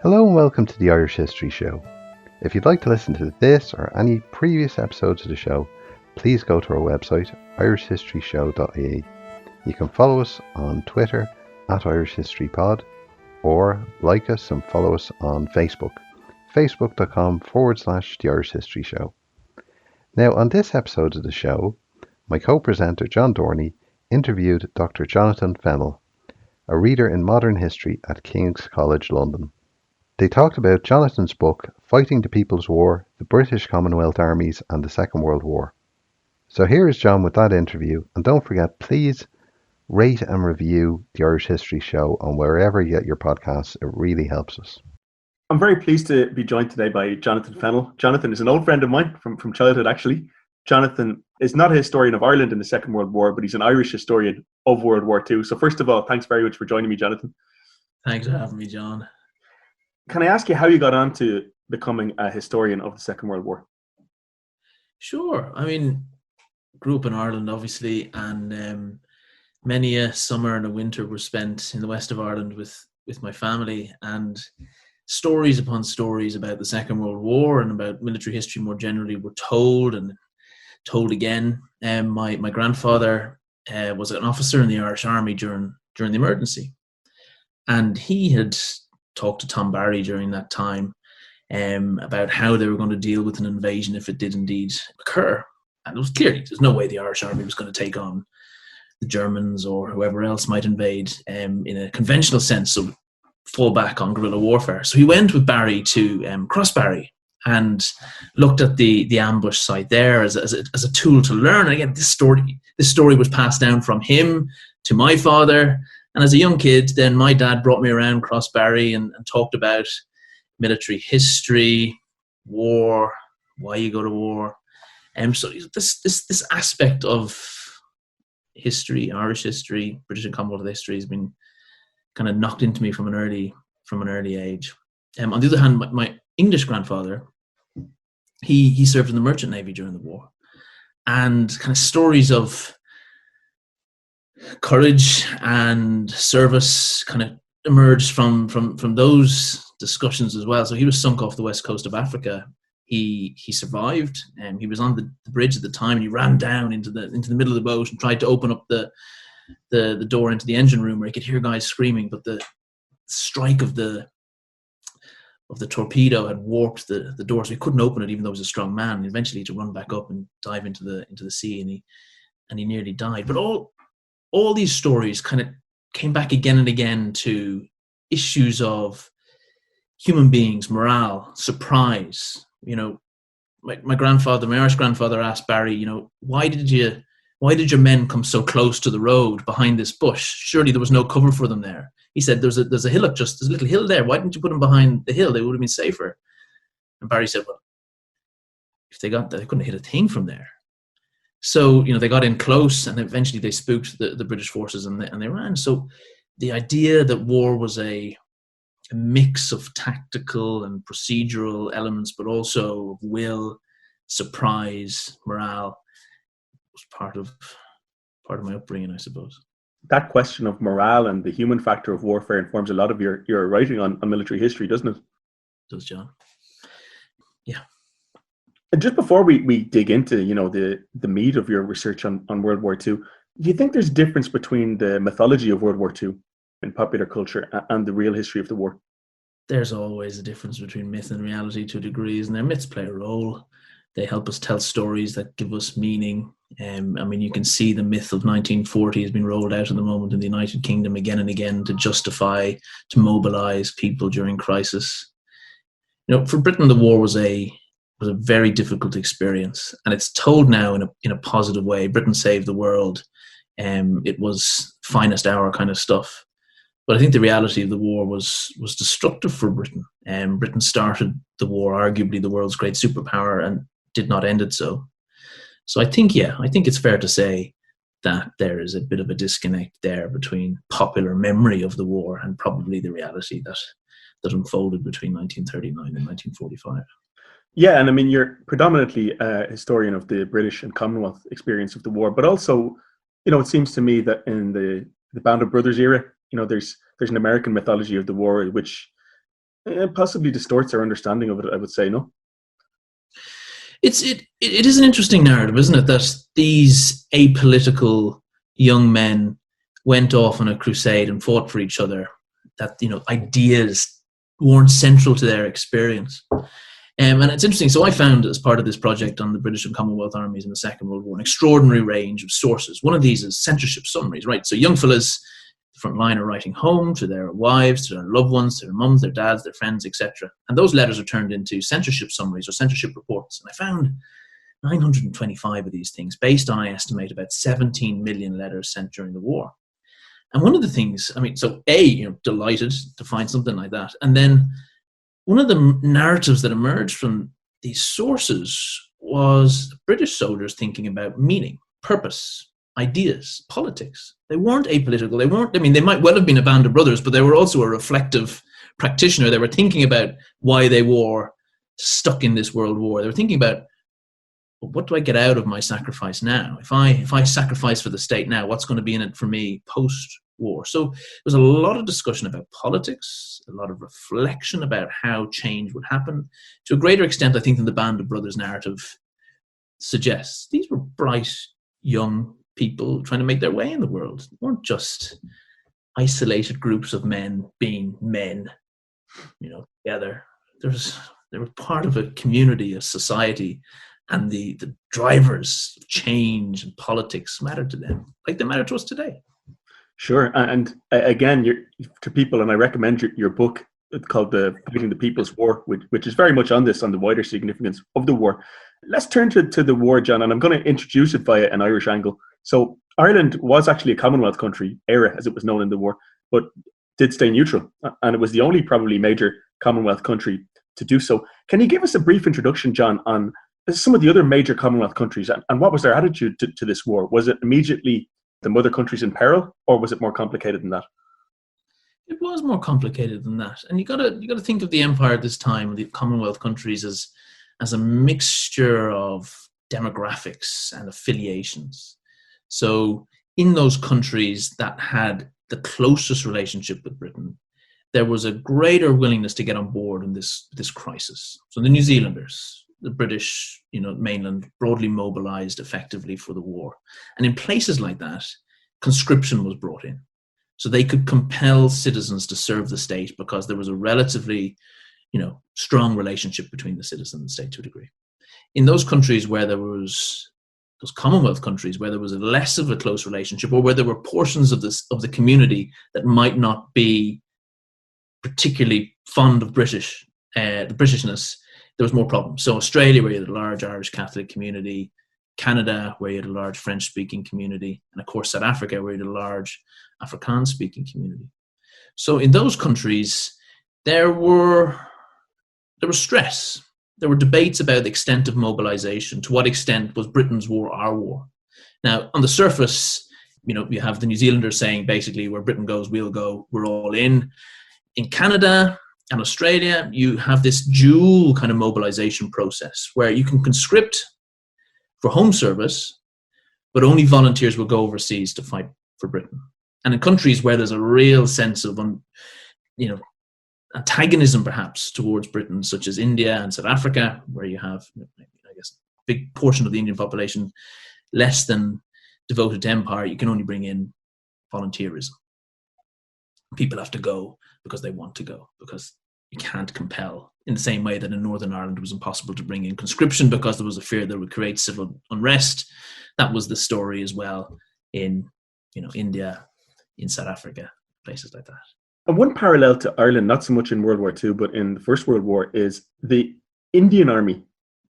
Hello and welcome to the Irish History Show. If you'd like to listen to this or any previous episodes of the show, please go to our website, irishhistoryshow.ie. You can follow us on Twitter at irishhistorypod, or like us and follow us on Facebook, facebook.com/The Irish History Show. Now, on this episode of the show, my co-presenter John Dorney interviewed Dr. Jonathan Fennell, a reader in modern history at King's College London. They talked about Jonathan's book, Fighting the People's War, the British Commonwealth Armies and the Second World War. So here is John with that interview, and don't forget, please rate and review the Irish History Show on wherever you get your podcasts. It really helps us. I'm very pleased to be joined today by Jonathan Fennell. Jonathan is an old friend of mine from childhood, actually. Jonathan is not a historian of Ireland in the Second World War, but he's an Irish historian of World War II. So first of all, thanks very much for joining me, Jonathan. Thanks for having me, John. Can I ask you how you got on to becoming a historian of the Second World War? Sure. I mean, grew up in Ireland, obviously, and many a summer and a winter were spent in the west of Ireland with my family, and stories upon stories about the Second World War and about military history more generally were told and told again. My grandfather was an officer in the Irish Army during the emergency, and he had talked to Tom Barry during that time about how they were going to deal with an invasion if it did indeed occur. And it was clearly, there's no way the Irish Army was going to take on the Germans or whoever else might invade in a conventional sense, so fall back on guerrilla warfare. So he went with Barry to Crossbarry and looked at the ambush site there as a tool to learn. And again, this story was passed down from him to my father. And as a young kid, then my dad brought me around Crossbarry and talked about military history, war, why you go to war. So this aspect of history, Irish history, British and Commonwealth history has been kind of knocked into me from an early age. On the other hand, my English grandfather, he served in the Merchant Navy during the war, and kind of stories of courage and service kind of emerged from those discussions as well. So he was sunk off the west coast of Africa. He survived, and he was on the bridge at the time, and he ran down into the middle of the boat and tried to open up the door into the engine room where he could hear guys screaming, but the strike of the torpedo had warped the door, so he couldn't open it even though he was a strong man. And eventually he had to run back up and dive into the sea, and he nearly died. But all these stories kind of came back again and again to issues of human beings, morale, surprise. You know, my Irish grandfather asked Barry, why did your men come so close to the road behind this bush? Surely there was no cover for them there. He said, there's a hillock, there's a little hill there. Why didn't you put them behind the hill? They would have been safer. And Barry said, well, if they got that, they couldn't hit a thing from there. So, they got in close, and eventually they spooked the British forces, and they ran. So the idea that war was a mix of tactical and procedural elements, but also will, surprise, morale, was part of my upbringing, I suppose. That question of morale and the human factor of warfare informs a lot of your writing on military history, doesn't it? It does, John. Yeah. And just before we dig into, the meat of your research on World War II, do you think there's a difference between the mythology of World War II in popular culture and the real history of the war? There's always a difference between myth and reality to a degree, and their myths play a role. They help us tell stories that give us meaning. You can see the myth of 1940 has been rolled out at the moment in the United Kingdom again and again to justify, to mobilize people during crisis. For Britain, the war was a very difficult experience, and it's told now in a positive way. Britain saved the world. It was finest hour kind of stuff. But I think the reality of the war was destructive for Britain. Britain started the war, arguably the world's great superpower, and did not end it so. So I think it's fair to say that there is a bit of a disconnect there between popular memory of the war and probably the reality that unfolded between 1939 and 1945. Yeah, and you're predominantly a historian of the British and Commonwealth experience of the war, but also, it seems to me that in the Band of Brothers era, there's an American mythology of the war, which It possibly distorts our understanding of it, I would say, no? It is an interesting narrative, isn't it, that these apolitical young men went off on a crusade and fought for each other, that, ideas weren't central to their experience. And it's interesting. So I found, as part of this project on the British and Commonwealth armies in the Second World War, an extraordinary range of sources. One of these is censorship summaries, right? So young fellas, the front line, are writing home to their wives, to their loved ones, to their mums, their dads, their friends, etc. And those letters are turned into censorship summaries or censorship reports. And I found 925 of these things, based on, I estimate, about 17 million letters sent during the war. And one of the things, delighted to find something like that. And then one of the narratives that emerged from these sources was British soldiers thinking about meaning, purpose, ideas, politics. They weren't apolitical. They might well have been a band of brothers, but they were also a reflective practitioner. They were thinking about why they were stuck in this world war. They were thinking about, well, what do I get out of my sacrifice now? If I sacrifice for the state now, what's going to be in it for me post-war? So there was a lot of discussion about politics, a lot of reflection about how change would happen, to a greater extent, I think, than the Band of Brothers narrative suggests. These were bright, young people trying to make their way in the world. They weren't just isolated groups of men being men, together. They were part of a community, a society, and the drivers of change and politics mattered to them, like they matter to us today. Sure. And again, to people, and I recommend your book called Fighting the People's War, which is very much on the wider significance of the war. Let's turn to the war, John, and I'm going to introduce it via an Irish angle. So Ireland was actually a Commonwealth country, ERA as it was known in the war, but did stay neutral. And it was the only probably major Commonwealth country to do so. Can you give us a brief introduction, John, on some of the other major Commonwealth countries and what was their attitude to this war? Was it immediately the mother countries in peril, or was it more complicated than that? It was more complicated than that. And you got to think of the empire at this time, the Commonwealth countries, as a mixture of demographics and affiliations. So in those countries that had the closest relationship with Britain, there was a greater willingness to get on board in this crisis. So the New Zealanders, the British, mainland, broadly mobilized effectively for the war. And in places like that, conscription was brought in. So they could compel citizens to serve the state because there was a relatively, strong relationship between the citizen and the state to a degree. In those countries where there was, those Commonwealth countries, where there was less of a close relationship, or where there were portions of the community that might not be particularly fond of the Britishness, there was more problems. So Australia, where you had a large Irish Catholic community, Canada, where you had a large French-speaking community, and of course South Africa, where you had a large Afrikaans-speaking community. So in those countries, there was stress. There were debates about the extent of mobilization. To what extent was Britain's war our war? Now, on the surface, you have the New Zealanders saying basically, where Britain goes, we'll go, we're all in. In Canada and Australia, you have this dual kind of mobilization process where you can conscript for home service, but only volunteers will go overseas to fight for Britain. And in countries where there's a real sense of, antagonism perhaps towards Britain, such as India and South Africa, where you have, I guess, a big portion of the Indian population less than devoted to empire, you can only bring in volunteerism. People have to go because they want to go, because you can't compel, in the same way that in Northern Ireland it was impossible to bring in conscription because there was a fear that it would create civil unrest. That was the story as well in India, in South Africa, places like that. And one parallel to Ireland, not so much in World War II, but in the First World War, is the Indian Army.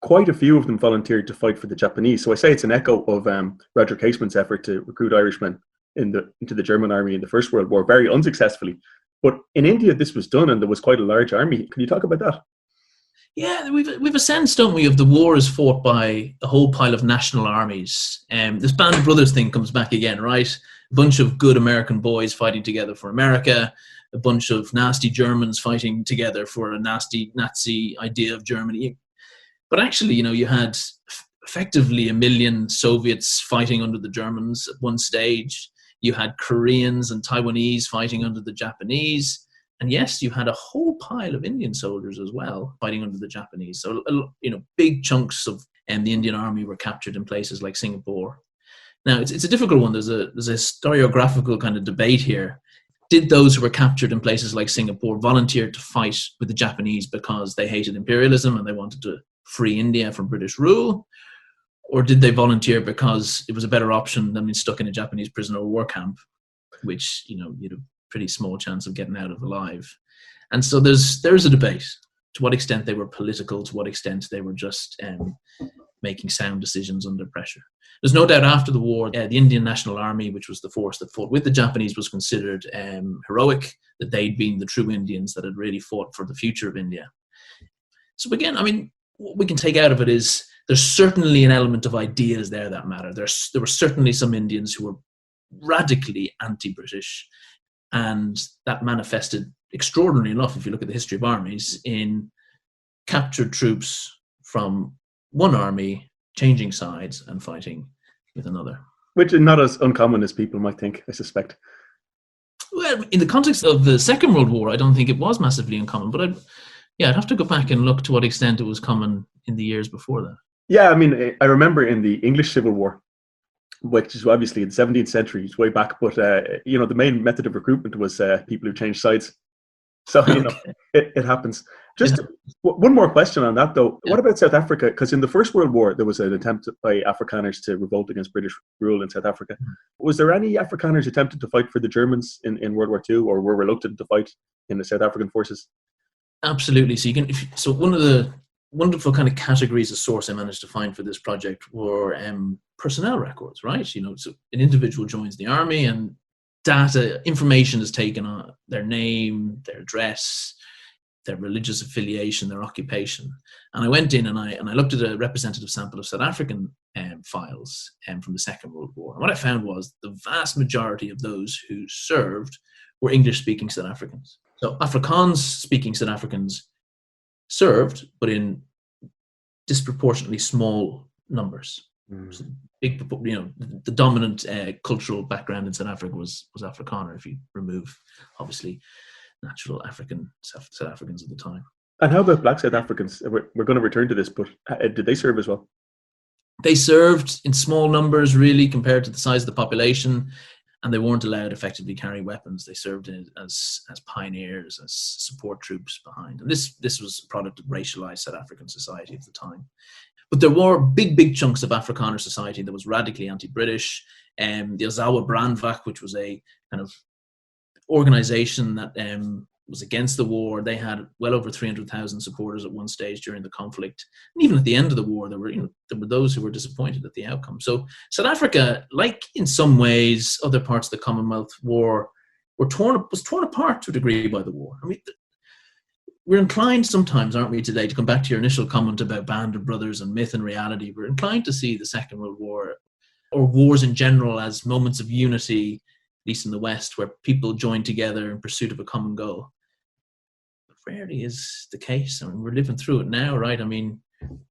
Quite a few of them volunteered to fight for the Japanese. So I say it's an echo of Roger Casement's effort to recruit Irishmen into the German army in the First World War, very unsuccessfully. But in India, this was done, and there was quite a large army. Can you talk about that? Yeah, we've a sense, don't we, of the war is fought by a whole pile of national armies. This Band of Brothers thing comes back again, right? A bunch of good American boys fighting together for America, a bunch of nasty Germans fighting together for a nasty Nazi idea of Germany. But actually, you had effectively 1 million Soviets fighting under the Germans at one stage. You had Koreans and Taiwanese fighting under the Japanese. And yes, you had a whole pile of Indian soldiers as well fighting under the Japanese. So, big chunks of the Indian army were captured in places like Singapore. Now, it's a difficult one. There's a historiographical kind of debate here. Did those who were captured in places like Singapore volunteer to fight with the Japanese because they hated imperialism and they wanted to free India from British rule? Or did they volunteer because it was a better option than being stuck in a Japanese prisoner of war camp, which, you'd have a pretty small chance of getting out of alive? And so there's a debate to what extent they were political, to what extent they were just making sound decisions under pressure. There's no doubt after the war, the Indian National Army, which was the force that fought with the Japanese, was considered heroic, that they'd been the true Indians that had really fought for the future of India. So again, what we can take out of it is there's certainly an element of ideas there that matter. There were certainly some Indians who were radically anti-British, and that manifested, extraordinarily enough, if you look at the history of armies, in captured troops from one army changing sides and fighting with another. Which is not as uncommon as people might think, I suspect. Well, in the context of the Second World War, I don't think it was massively uncommon, but I'd have to go back and look to what extent it was common in the years before that. Yeah, I remember in the English Civil War, which is obviously in the 17th century, it's way back, but the main method of recruitment was people who changed sides. So, it happens. Just one more question on that, though. Yeah. What about South Africa? Because in the First World War, there was an attempt by Afrikaners to revolt against British rule in South Africa. Was there any Afrikaners attempted to fight for the Germans in World War II, or were reluctant to fight in the South African forces? Absolutely. So one of the wonderful kind of categories of source I managed to find for this project were personnel records, right? So an individual joins the army and information is taken on their name, their address, their religious affiliation, their occupation. And I went in and I looked at a representative sample of South African files from the Second World War. And what I found was the vast majority of those who served were English-speaking South Africans. So Afrikaans-speaking South Africans served, but in disproportionately small numbers. So big, the dominant cultural background in South Africa was Afrikaner, if you remove, obviously, natural South Africans at the time. And how about black South Africans? We're going to return to this, but did they serve as well? They served in small numbers, really, compared to the size of the population, and they weren't allowed to effectively carry weapons. They served as pioneers, as support troops behind. And this was a product of racialized South African society of the time. But there were big chunks of Afrikaner society that was radically anti-British. The Ozawa Brandwag, which was a kind of organization that was against the war, they had well over 300,000 supporters at one stage during the conflict. And even at the end of the war, there were those who were disappointed at the outcome. So South Africa, like in some ways other parts of the Commonwealth, was torn apart to a degree by the war. We're inclined sometimes, aren't we, today, to come back to your initial comment about Band of Brothers and myth and reality. We're inclined to see the Second World War, or wars in general, as moments of unity, at least in the West, where people join together in pursuit of a common goal. But rarely is the case. We're living through it now, right?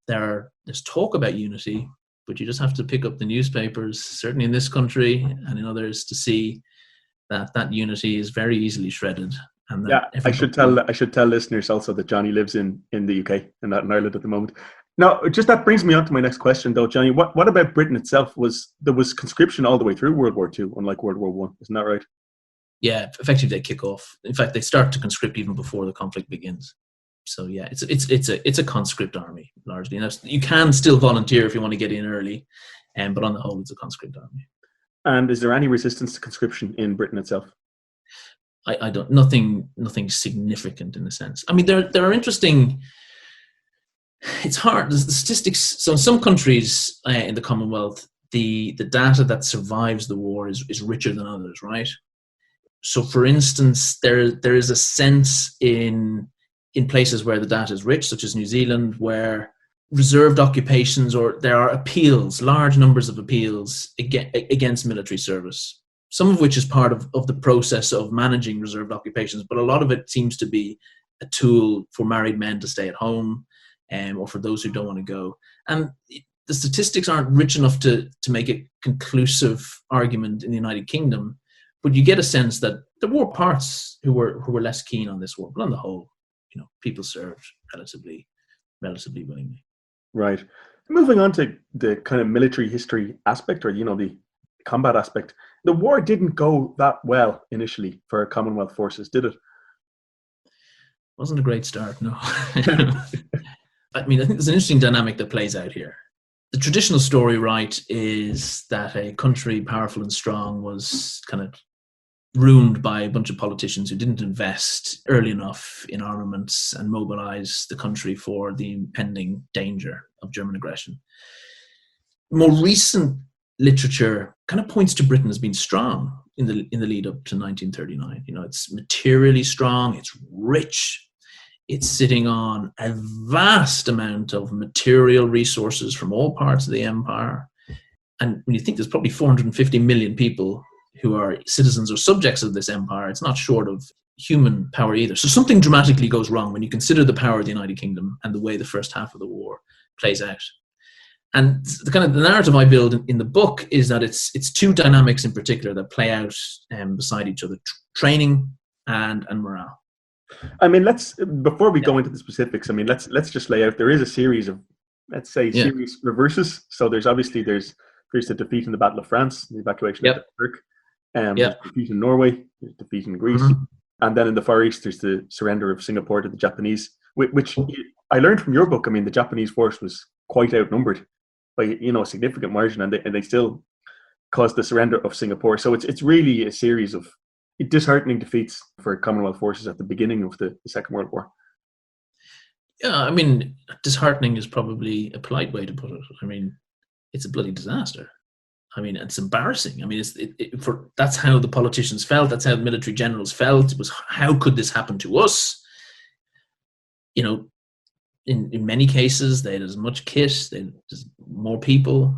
There's talk about unity, but you just have to pick up the newspapers, certainly in this country and in others, to see that unity is very easily shredded. And I should tell listeners also that Johnny lives in the UK and not in Ireland at the moment. Now, just that brings me on to my next question, though, Johnny. What about Britain itself? There was conscription all the way through World War II, unlike World War I. Isn't that right? Yeah, effectively they kick off. In fact, they start to conscript even before the conflict begins. So yeah, it's a conscript army largely. And you can still volunteer if you want to get in early, but on the whole, it's a conscript army. And is there any resistance to conscription in Britain itself? I don't. Nothing significant in a sense. There are interesting. It's hard. The statistics. So in some countries in the Commonwealth, the data that survives the war is richer than others, right? So, for instance, there is a sense in places where the data is rich, such as New Zealand, where reserved occupations, or there are appeals, large numbers of appeals against military service. Some of which is part of the process of managing reserved occupations, but a lot of it seems to be a tool for married men to stay at home, or for those who don't want to go. And the statistics aren't rich enough to make a conclusive argument in the United Kingdom, But you get a sense that there were parts who were less keen on this war, but on the whole, people served relatively willingly. Right. Moving on to the kind of military history aspect, or the combat aspect, the war didn't go that well initially for Commonwealth forces, did it? Wasn't a great start, no. I think there's an interesting dynamic that plays out here. The traditional story, right, is that a country powerful and strong was kind of ruined by a bunch of politicians who didn't invest early enough in armaments and mobilize the country for the impending danger of German aggression. More recent literature kind of points to Britain as being strong in the lead up to 1939. It's materially strong, it's rich, it's sitting on a vast amount of material resources from all parts of the empire. And when you think there's probably 450 million people who are citizens or subjects of this empire, it's not short of human power either. So something dramatically goes wrong when you consider the power of the United Kingdom and the way the first half of the war plays out. And the narrative I build in the book is that it's two dynamics in particular that play out beside each other: training and morale. Before we go into the specifics, let's just lay out. There is a series of, series reverses. So there's the defeat in the Battle of France, the evacuation of Dunkirk. There's defeat in Norway, there's defeat in Greece, and then in the Far East there's the surrender of Singapore to the Japanese, which I learned from your book. The Japanese force was quite outnumbered by a significant margin, and they still caused the surrender of Singapore. So it's really a series of disheartening defeats for Commonwealth forces at the beginning of the Second World War. Yeah, disheartening is probably a polite way to put it. It's a bloody disaster. It's embarrassing. That's how the politicians felt. That's how the military generals felt. It was, how could this happen to us? In many cases, they had as much kit, there's more people,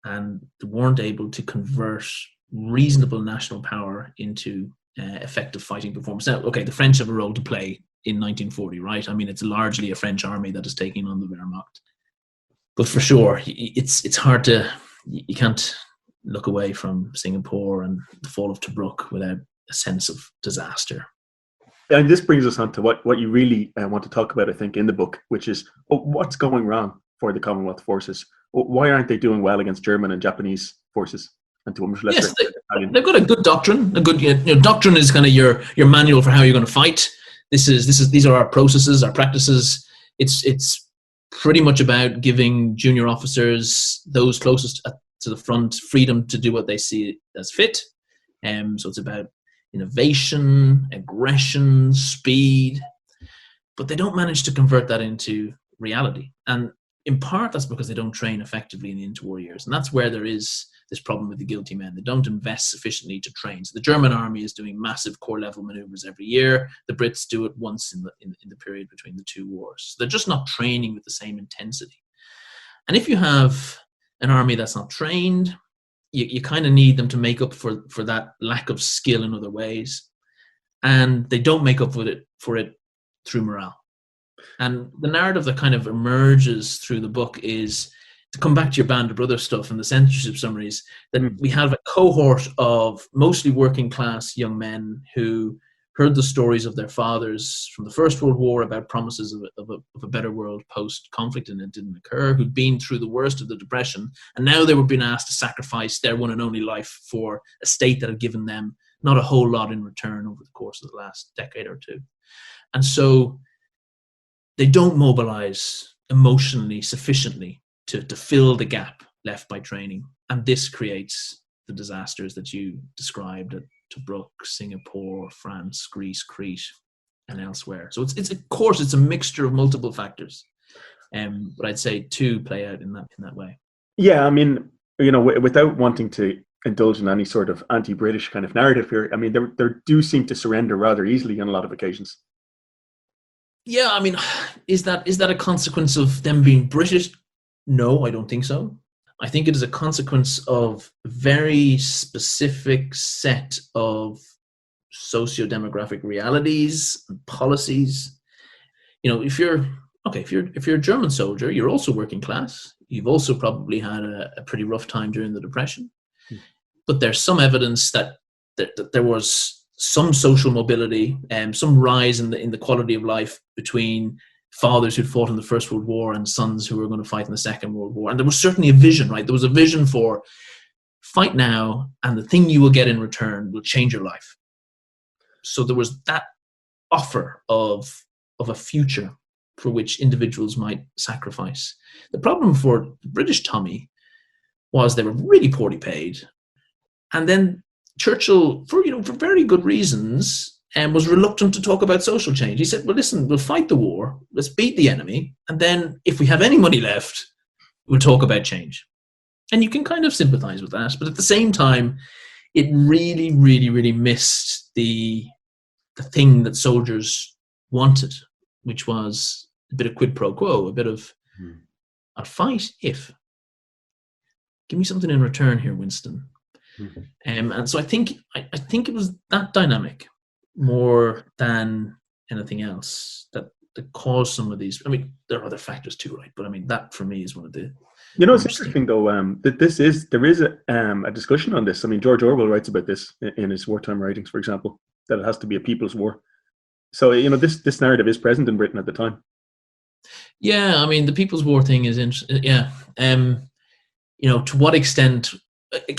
and they weren't able to convert reasonable national power into effective fighting performance. Now, okay, the French have a role to play in 1940, right? It's largely a French army that is taking on the Wehrmacht. But for sure, it's hard to... You can't look away from Singapore and the fall of Tobruk without a sense of disaster. And this brings us on to what you really want to talk about, I think, in the book, which is what's going wrong for the Commonwealth forces. Why aren't they doing well against German and Japanese forces? And to a much lesser extent, they've got a good doctrine. A good doctrine is kind of your manual for how you're going to fight. These are our processes, our practices. It's pretty much about giving junior officers, those closest to the front, freedom to do what they see as fit. So it's about innovation, aggression, speed, but they don't manage to convert that into reality. And in part, that's because they don't train effectively in the interwar years. And that's where there is this problem with the guilty men. They don't invest sufficiently to train. So the German army is doing massive corps level maneuvers every year. The Brits do it once in the period between the two wars. So they're just not training with the same intensity. And if you have an army that's not trained, you kind of need them to make up for that lack of skill in other ways. And they don't make up for it through morale. And the narrative that kind of emerges through the book is, to come back to your Band of Brothers stuff and the censorship summaries, that we have a cohort of mostly working class young men who heard the stories of their fathers from the First World War about promises of a better world post-conflict, and it didn't occur, who'd been through the worst of the Depression, and now they were being asked to sacrifice their one and only life for a state that had given them not a whole lot in return over the course of the last decade or two. And so they don't mobilize emotionally sufficiently to fill the gap left by training. And this creates the disasters that you described at Tobruk, Singapore, France, Greece, Crete, and elsewhere. So it's a mixture of multiple factors. But I'd say two play out in that way. Yeah, without wanting to indulge in any sort of anti-British kind of narrative here, they do seem to surrender rather easily on a lot of occasions. Yeah, is that a consequence of them being British? No, I don't think so. I think it is a consequence of a very specific set of socio-demographic realities and policies. If you're a German soldier, you're also working class. You've also probably had a pretty rough time during the Depression. But there's some evidence that there was some social mobility and some rise in the quality of life between fathers who'd fought in the First World War and sons who were going to fight in the Second World War. And there was certainly a vision, right? There was a vision for fight now, and the thing you will get in return will change your life. So there was that offer of a future for which individuals might sacrifice. The problem for the British Tommy was they were really poorly paid. And then Churchill, for very good reasons, was reluctant to talk about social change. He said, well, listen, we'll fight the war, let's beat the enemy, and then if we have any money left, we'll talk about change. And you can kind of sympathize with that, but at the same time, it really, really, really missed the thing that soldiers wanted, which was a bit of quid pro quo, a bit of, I'll fight if. Give me something in return here, Winston. And so I think it was that dynamic more than anything else that caused some of these. I mean, there are other factors too, right? But I mean, that for me is one of the. It's interesting though that there is a discussion on this. I mean, George Orwell writes about this in his wartime writings, for example, that it has to be a people's war. So this narrative is present in Britain at the time. Yeah, I mean, the People's War thing is interesting. Yeah, to what extent?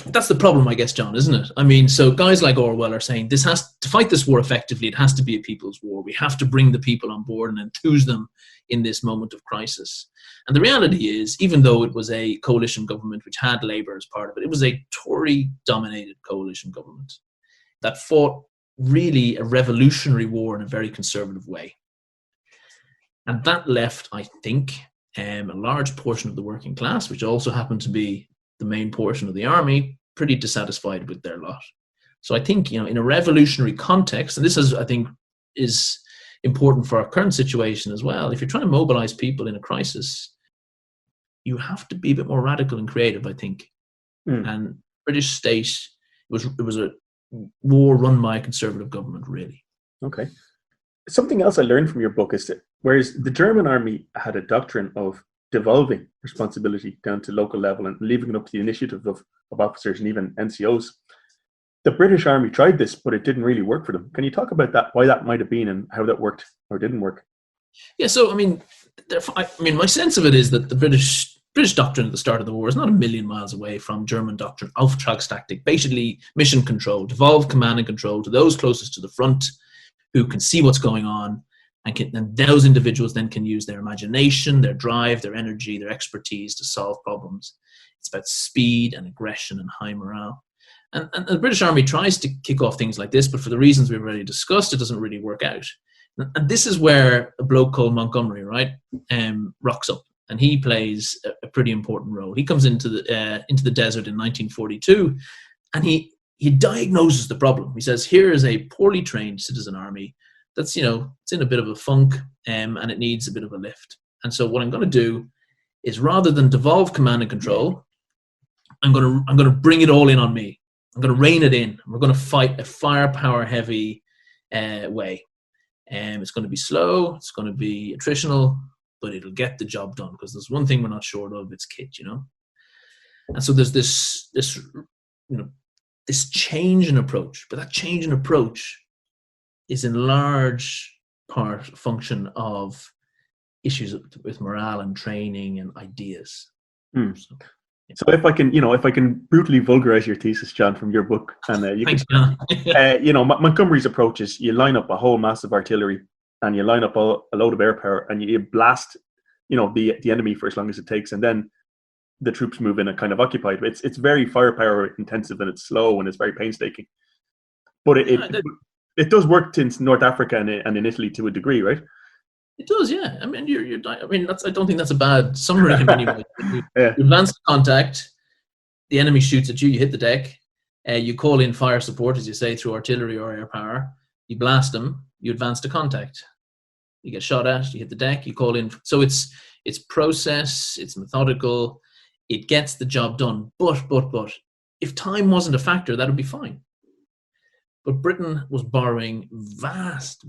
That's the problem, I guess, John, isn't it? I mean, so guys like Orwell are saying this has to fight this war effectively. It has to be a people's war. We have to bring the people on board and enthuse them in this moment of crisis. And the reality is, even though it was a coalition government which had Labour as part of it, it was a Tory-dominated coalition government that fought really a revolutionary war in a very conservative way. And that left, I think, a large portion of the working class, which also happened to be the main portion of the army, pretty dissatisfied with their lot. So I think, in a revolutionary context, and this is, I think, is important for our current situation as well. If you're trying to mobilize people in a crisis, you have to be a bit more radical and creative, I think. And British state, it was a war run by a conservative government, really. Okay. Something else I learned from your book is that whereas the German army had a doctrine of devolving responsibility down to local level and leaving it up to the initiative of officers and even NCOs, the British Army tried this, but it didn't really work for them. Can you talk about that, why that might have been and how that worked or didn't work? Yeah, so, I mean, my sense of it is that the British doctrine at the start of the war is not a million miles away from German doctrine, Auftragstaktik, basically mission control, devolve command and control to those closest to the front who can see what's going on, and those individuals then can use their imagination, their drive, their energy, their expertise to solve problems. It's about speed and aggression and high morale. And the British Army tries to kick off things like this, but for the reasons we've already discussed, it doesn't really work out. And this is where a bloke called Montgomery, right, rocks up, and he plays a pretty important role. He comes into the desert in 1942, and he diagnoses the problem. He says, here is a poorly trained citizen army that's, it's in a bit of a funk, and it needs a bit of a lift. And so what I'm going to do is, rather than devolve command and control, I'm going to bring it all in on me. I'm going to rein it in. We're going to fight a firepower heavy way. It's going to be slow. It's going to be attritional, but it'll get the job done, because there's one thing we're not short of, it's kit, And so there's this change in approach, but that change in approach is in large part a function of issues with morale and training and ideas. So if I can brutally vulgarize your thesis, John, from your book, and Thanks, John. Montgomery's approach is you line up a whole mass of artillery and you line up a load of air power and you blast, the enemy for as long as it takes, and then the troops move in and kind of occupied. It's very firepower intensive, and it's slow and it's very painstaking. But it does work in North Africa and in Italy to a degree, right? It does, yeah. I mean, I don't think that's a bad summary in any way. You advance to contact, the enemy shoots at you, you hit the deck, you call in fire support, as you say, through artillery or air power, you blast them, you advance to contact. You get shot at, you hit the deck, you call in. So it's process, it's methodical, it gets the job done. But if time wasn't a factor, that would be fine. But Britain was borrowing vast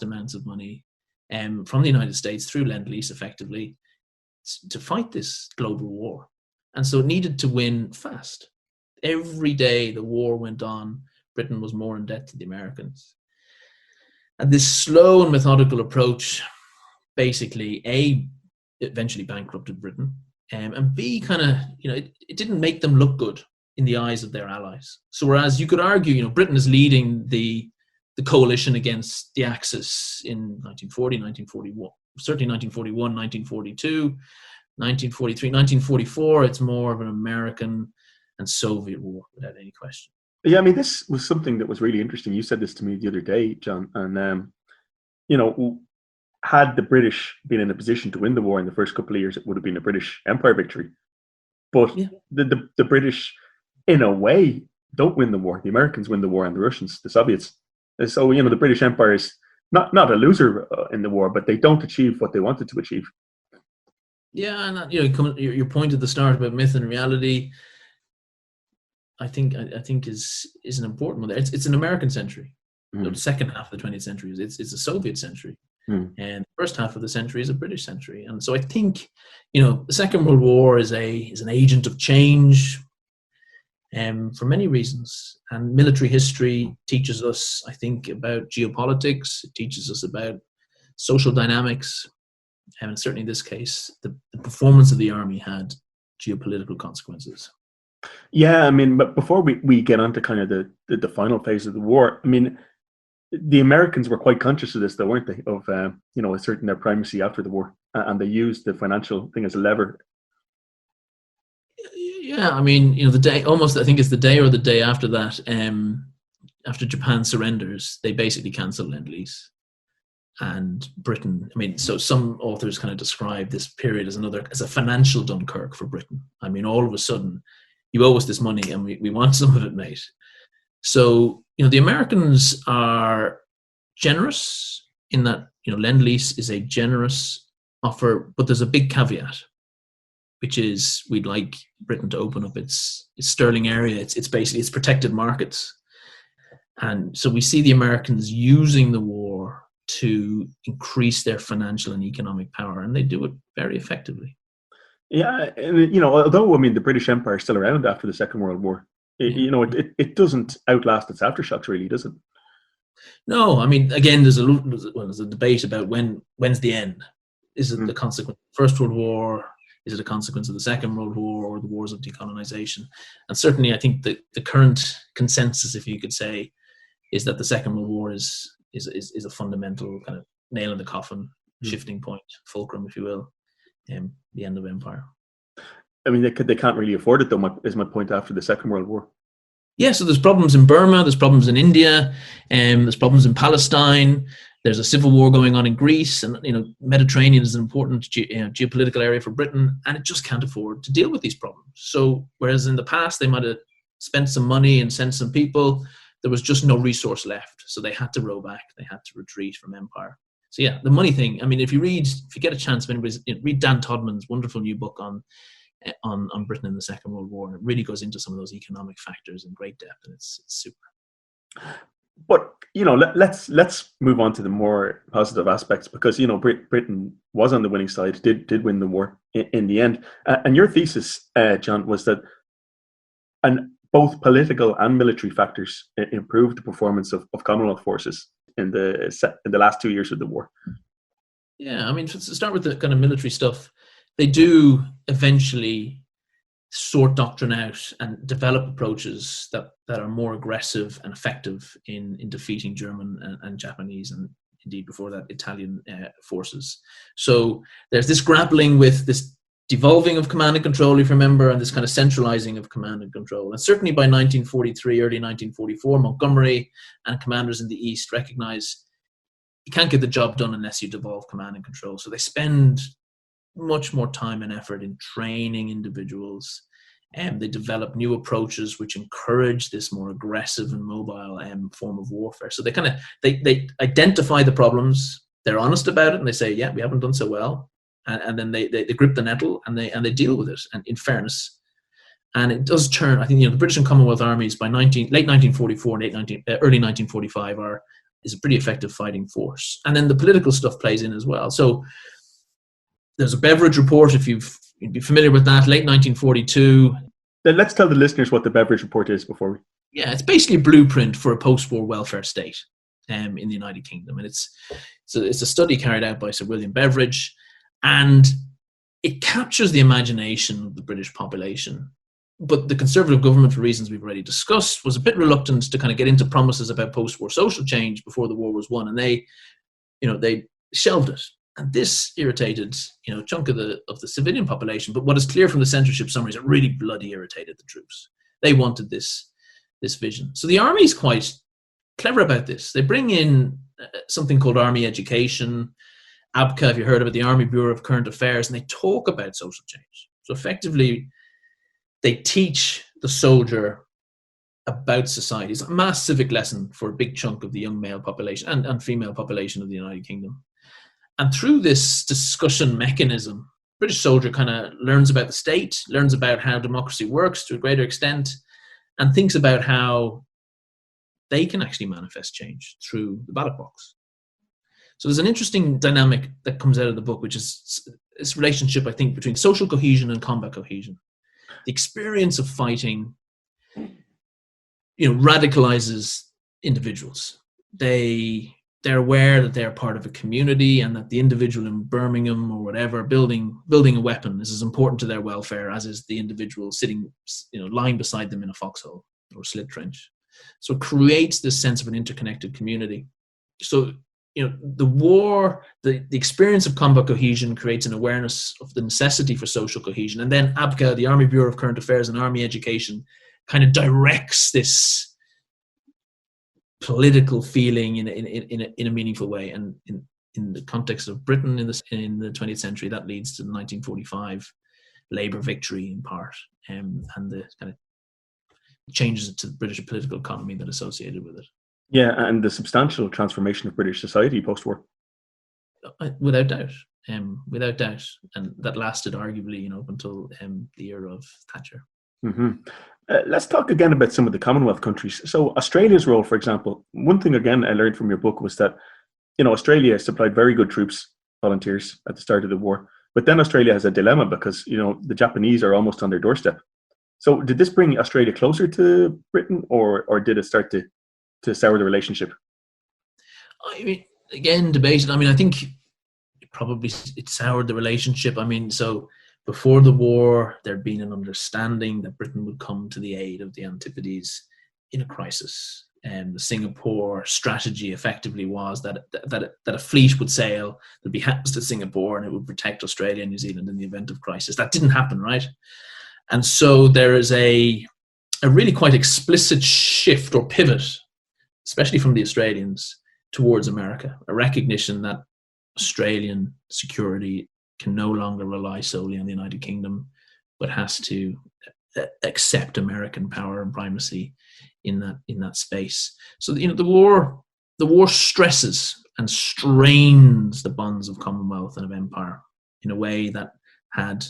amounts of money from the United States through Lend-Lease, effectively, to fight this global war. And so it needed to win fast. Every day the war went on, Britain was more in debt to the Americans. And this slow and methodical approach basically, A, eventually bankrupted Britain, and B, kind of, it didn't make them look good in the eyes of their allies. So whereas you could argue, Britain is leading the coalition against the Axis in 1940, 1941, certainly 1941, 1942, 1943, 1944, it's more of an American and Soviet war without any question. Yeah, I mean, this was something that was really interesting. You said this to me the other day, John, and had the British been in a position to win the war in the first couple of years, it would have been a British Empire victory. But the British, in a way, don't win the war. The Americans win the war, and the Russians, the Soviets. So the British Empire is not a loser in the war, but they don't achieve what they wanted to achieve. Yeah, and your point at the start about myth and reality, I think is an important one. It's an American century. The second half of the 20th century it's a Soviet century, and the first half of the century is a British century. And so I think the Second World War is an agent of change, for many reasons. And military history teaches us, I think, about geopolitics. It teaches us about social dynamics, and certainly in this case, the performance of the army had geopolitical consequences. Yeah, I mean, but before we get on to kind of the final phase of the war, I mean, the Americans were quite conscious of this, though, weren't they? Of asserting their primacy after the war, and they used the financial thing as a lever. Yeah, I mean, the day, almost, I think it's the day or the day after that, after Japan surrenders, they basically cancel Lend-Lease. And Britain, I mean, so some authors kind of describe this period as a financial Dunkirk for Britain. I mean, all of a sudden, you owe us this money and we want some of it, mate. So, the Americans are generous in that, Lend-Lease is a generous offer, but there's a big caveat, which is we'd like Britain to open up its sterling area. It's basically its protected markets. And so we see the Americans using the war to increase their financial and economic power, and they do it very effectively. Yeah, and although the British Empire is still around after the Second World War, it doesn't outlast its aftershocks, really, does it? No, I mean, again, there's a debate about when's the end. Is it the consequence of the First World War? Is it a consequence of the Second World War or the wars of decolonization? And certainly, I think the current consensus, if you could say, is that the Second World War is a fundamental kind of nail in the coffin, shifting point, fulcrum, if you will, the end of empire. I mean, they can't really afford it, though, is my point, after the Second World War. Yeah, so there's problems in Burma, there's problems in India, there's problems in Palestine, there's a civil war going on in Greece, and Mediterranean is an important geopolitical area for Britain, and it just can't afford to deal with these problems. So whereas in the past they might have spent some money and sent some people, there was just no resource left. So they had to row back, they had to retreat from empire. So yeah, the money thing, I mean, if you get a chance, read Dan Todman's wonderful new book on Britain in the Second World War, and it really goes into some of those economic factors in great depth, and it's super. But let's move on to the more positive aspects, because Britain was on the winning side, did win the war in the end. And your thesis, John, was that both political and military factors improved the performance of Commonwealth forces in the last 2 years of the war. Yeah, I mean, to start with the kind of military stuff, they do eventually sort doctrine out and develop approaches that are more aggressive and effective in defeating German and Japanese, and indeed before that Italian forces. So there's this grappling with this devolving of command and control, if you remember, and this kind of centralizing of command and control. And certainly by 1943, early 1944, Montgomery and commanders in the East recognize you can't get the job done unless you devolve command and control. So they spend much more time and effort in training individuals, and they develop new approaches which encourage this more aggressive and mobile form of warfare. So they identify the problems, they're honest about it, and they say, yeah, we haven't done so well. And then they grip the nettle and they deal with it, and in fairness. And it does turn, I think, the British and Commonwealth armies by late 1944 and early 1945 is a pretty effective fighting force. And then the political stuff plays in as well. So there's a Beveridge report, if you'd be familiar with that, late 1942. Then let's tell the listeners what the Beveridge report is before we... it's basically a blueprint for a post-war welfare state in the United Kingdom. And it's a study carried out by Sir William Beveridge, and it captures the imagination of the British population. But the Conservative government, for reasons we've already discussed, was a bit reluctant to kind of get into promises about post-war social change before the war was won, and they shelved it. And this irritated, a chunk of the civilian population. But what is clear from the censorship summaries, it really bloody irritated the troops. They wanted this vision. So the army is quite clever about this. They bring in something called army education, ABCA, if you heard of it, the Army Bureau of Current Affairs, and they talk about social change. So effectively, they teach the soldier about society. It's a mass civic lesson for a big chunk of the young male population and female population of the United Kingdom. And through this discussion mechanism, British soldier kind of learns about the state, learns about how democracy works to a greater extent, and thinks about how they can actually manifest change through the ballot box. So there's an interesting dynamic that comes out of the book, which is this relationship, I think, between social cohesion and combat cohesion. The experience of fighting, radicalizes individuals. They're aware that they're part of a community, and that the individual in Birmingham or whatever building a weapon is as important to their welfare as is the individual sitting, lying beside them in a foxhole or slit trench. So it creates this sense of an interconnected community. So, the war, the experience of combat cohesion creates an awareness of the necessity for social cohesion. And then ABCA, the Army Bureau of Current Affairs and Army Education, kind of directs this political feeling in a meaningful way. And in the context of Britain in the 20th century, that leads to the 1945 Labour victory in part, and the kind of changes to the British political economy that associated with it. Yeah, and the substantial transformation of British society post-war. Without doubt. Without doubt. And that lasted arguably, up until the era of Thatcher. Mm-hmm. Let's talk again about some of the Commonwealth countries. So Australia's role, for example, one thing again I learned from your book was that, Australia supplied very good troops, volunteers at the start of the war. But then Australia has a dilemma because, the Japanese are almost on their doorstep. So did this bring Australia closer to Britain, or did it start to sour the relationship? I mean, again, debated. I mean, I think it soured the relationship. I mean, so before the war, there'd been an understanding that Britain would come to the aid of the Antipodes in a crisis. And the Singapore strategy effectively was that a fleet would sail, there'd be housed at Singapore, and it would protect Australia and New Zealand in the event of crisis. That didn't happen, right? And so there is a really quite explicit shift or pivot, especially from the Australians, towards America, a recognition that Australian security can no longer rely solely on the United Kingdom, but has to accept American power and primacy in that space. So the war stresses and strains the bonds of Commonwealth and of empire in a way that had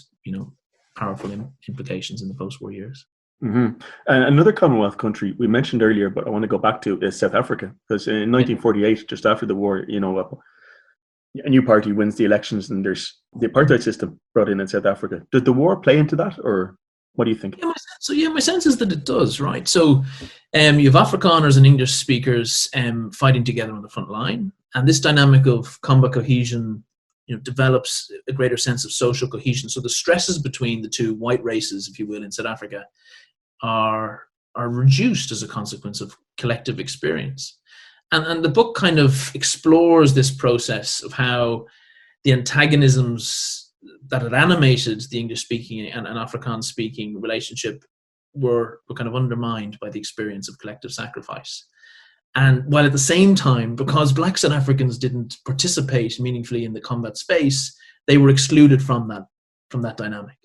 powerful implications in the post-war years. Mm-hmm. Another Commonwealth country we mentioned earlier, but I want to go back to, is South Africa, because in 1948, just after the war, a new party wins the elections, and there's the apartheid system brought in South Africa. Did the war play into that, or what do you think? My sense is that it does, right? So you have Afrikaners and English speakers fighting together on the front line, and this dynamic of combat cohesion develops a greater sense of social cohesion. So the stresses between the two white races, if you will, in South Africa are reduced as a consequence of collective experience. And the book kind of explores this process of how the antagonisms that had animated the English-speaking and Afrikaans-speaking relationship were kind of undermined by the experience of collective sacrifice. And while at the same time, because Black South Africans didn't participate meaningfully in the combat space, they were excluded from that dynamic.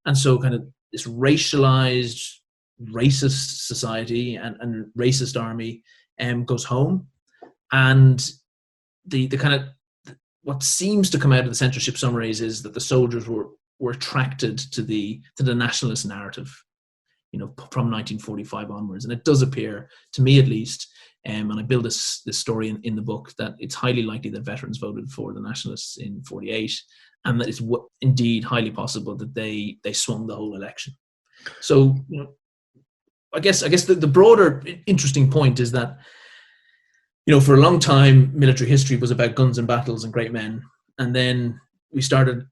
And so kind of this racialized, racist society and racist army goes home. And the kind of what seems to come out of the censorship summaries is that the soldiers were attracted to the nationalist narrative, from 1945 onwards. And it does appear, to me at least, and I build this story in the book, that it's highly likely that veterans voted for the nationalists in 48, and that it's indeed highly possible that they swung the whole election. So, I guess the broader interesting point is that, for a long time, military history was about guns and battles and great men. And then we started,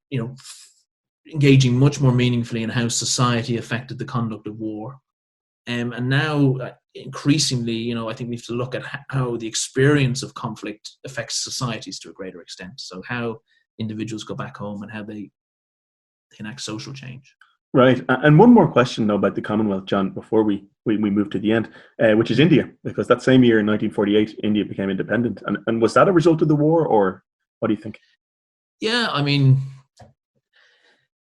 engaging much more meaningfully in how society affected the conduct of war. And now, increasingly, I think we have to look at how the experience of conflict affects societies to a greater extent. So how individuals go back home and how they enact social change. Right. And one more question, though, about the Commonwealth, John, before we move to the end, which is India, because that same year in 1948, India became independent. And was that a result of the war, or what do you think? Yeah, I mean,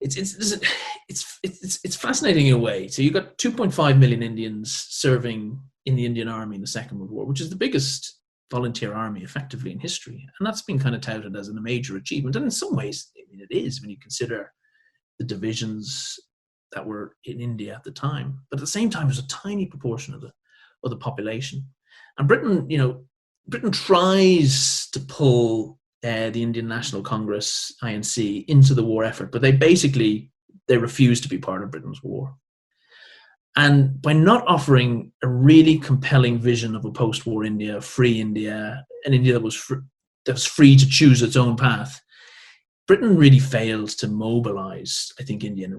it's fascinating in a way. So you got 2.5 million Indians serving in the Indian Army in the Second World War, which is the biggest volunteer army effectively in history. And that's been kind of touted as a major achievement. And in some ways, it is when you consider the divisions that were in India at the time. But at the same time, it was a tiny proportion of the population. And Britain tries to pull the Indian National Congress, INC, into the war effort, but they refuse to be part of Britain's war. And by not offering a really compelling vision of a post-war India, free India, an India that was free to choose its own path, Britain really fails to mobilize, I think, India in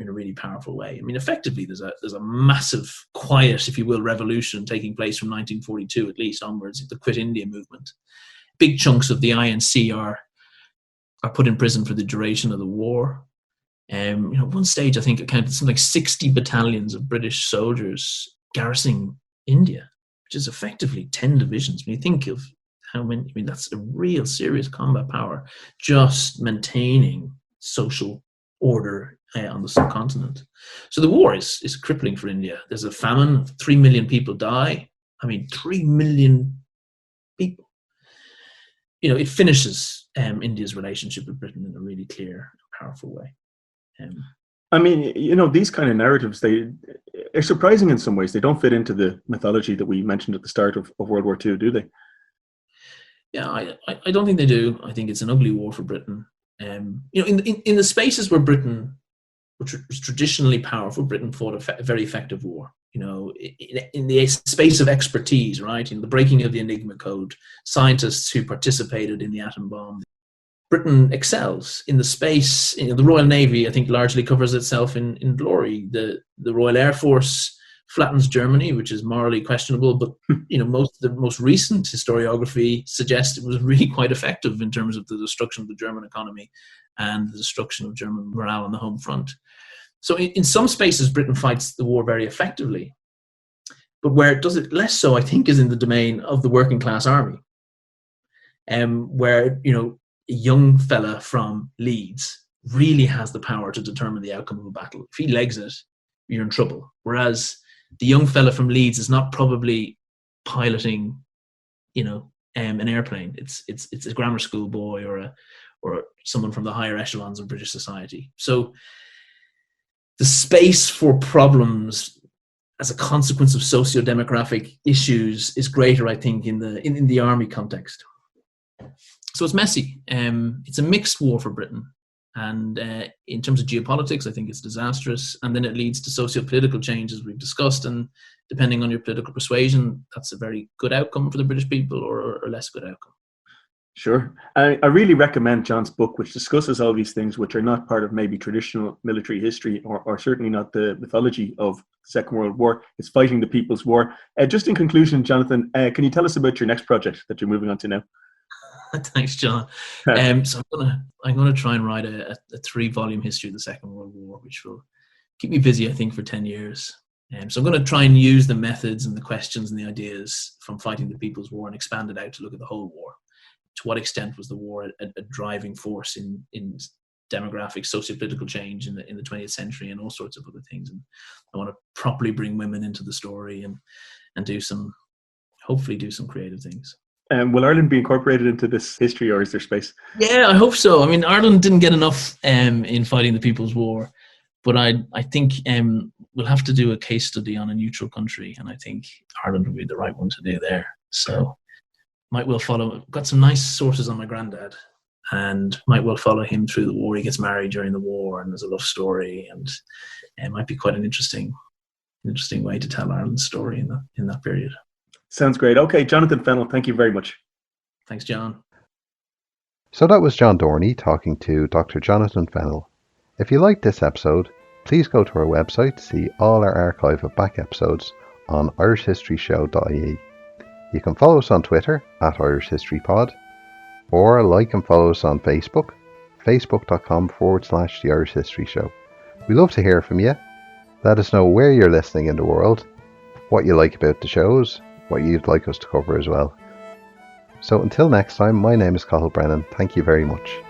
a really powerful way. I mean, effectively, there's a massive, quiet, if you will, revolution taking place from 1942 at least onwards, the Quit India movement. Big chunks of the INC are put in prison for the duration of the war. At one stage, I think it counted something like 60 battalions of British soldiers garrisoning India, which is effectively 10 divisions. When you think of how many, that's a real serious combat power, just maintaining social order on the subcontinent. So the war is crippling for India. There's a famine, 3 million people die. 3 million people. It finishes India's relationship with Britain in a really clear, powerful way. These kind of narratives, they're surprising in some ways. They don't fit into the mythology that we mentioned at the start of World War II, do they? Yeah, I don't think they do. I think it's an ugly war for Britain. In the spaces where Britain, which was traditionally powerful, Britain fought a very effective war. In the space of expertise, right? In the breaking of the Enigma Code, scientists who participated in the atom bomb. Britain excels in the space. The Royal Navy, I think, largely covers itself in glory. The Royal Air Force flattens Germany, which is morally questionable, but the most recent historiography suggests it was really quite effective in terms of the destruction of the German economy and the destruction of German morale on the home front. So in some spaces, Britain fights the war very effectively, but where it does it less so, I think, is in the domain of the working class army, where a young fella from Leeds really has the power to determine the outcome of a battle. If he legs it, you're in trouble. Whereas the young fella from Leeds is not probably piloting, an airplane. It's a grammar school boy or someone from the higher echelons of British society. So the space for problems as a consequence of socio-demographic issues is greater, I think, in the army context. So it's messy. It's a mixed war for Britain. And in terms of geopolitics, I think it's disastrous. And then it leads to socio-political change, as we've discussed. And depending on your political persuasion, that's a very good outcome for the British people or a less good outcome. Sure. I really recommend John's book, which discusses all these things which are not part of maybe traditional military history or certainly not the mythology of the Second World War. It's Fighting the People's War. Just in conclusion, Jonathan, can you tell us about your next project that you're moving on to now? Thanks, John. So I'm gonna try and write a 3-volume history of the Second World War, which will keep me busy, I think, for 10 years. So I'm going to try and use the methods and the questions and the ideas from Fighting the People's War and expand it out to look at the whole war. To what extent was the war a driving force in demographic, socio-political change in the 20th century and all sorts of other things? And I want to properly bring women into the story and hopefully do some creative things. Will Ireland be incorporated into this history, or is there space? Yeah, I hope so. Ireland didn't get enough in Fighting the People's War, but I think we'll have to do a case study on a neutral country, and I think Ireland would be the right one to do there. So might well follow. Got some nice sources on my granddad, and might well follow him through the war. He gets married during the war, and there's a love story, and it might be quite an interesting interesting way to tell Ireland's story in that period. Sounds great. Okay, Jonathan Fennell, thank you very much. Thanks, John. So that was John Dorney talking to Dr. Jonathan Fennell. If you liked this episode, please go to our website to see all our archive of back episodes on irishhistoryshow.ie. You can follow us on Twitter at IrishHistoryPod, or like and follow us on Facebook, facebook.com/The Irish History Show. We love to hear from you. Let us know where you're listening in the world, what you like about the shows, what you'd like us to cover as well. So until next time, my name is Cathal Brennan. Thank you very much.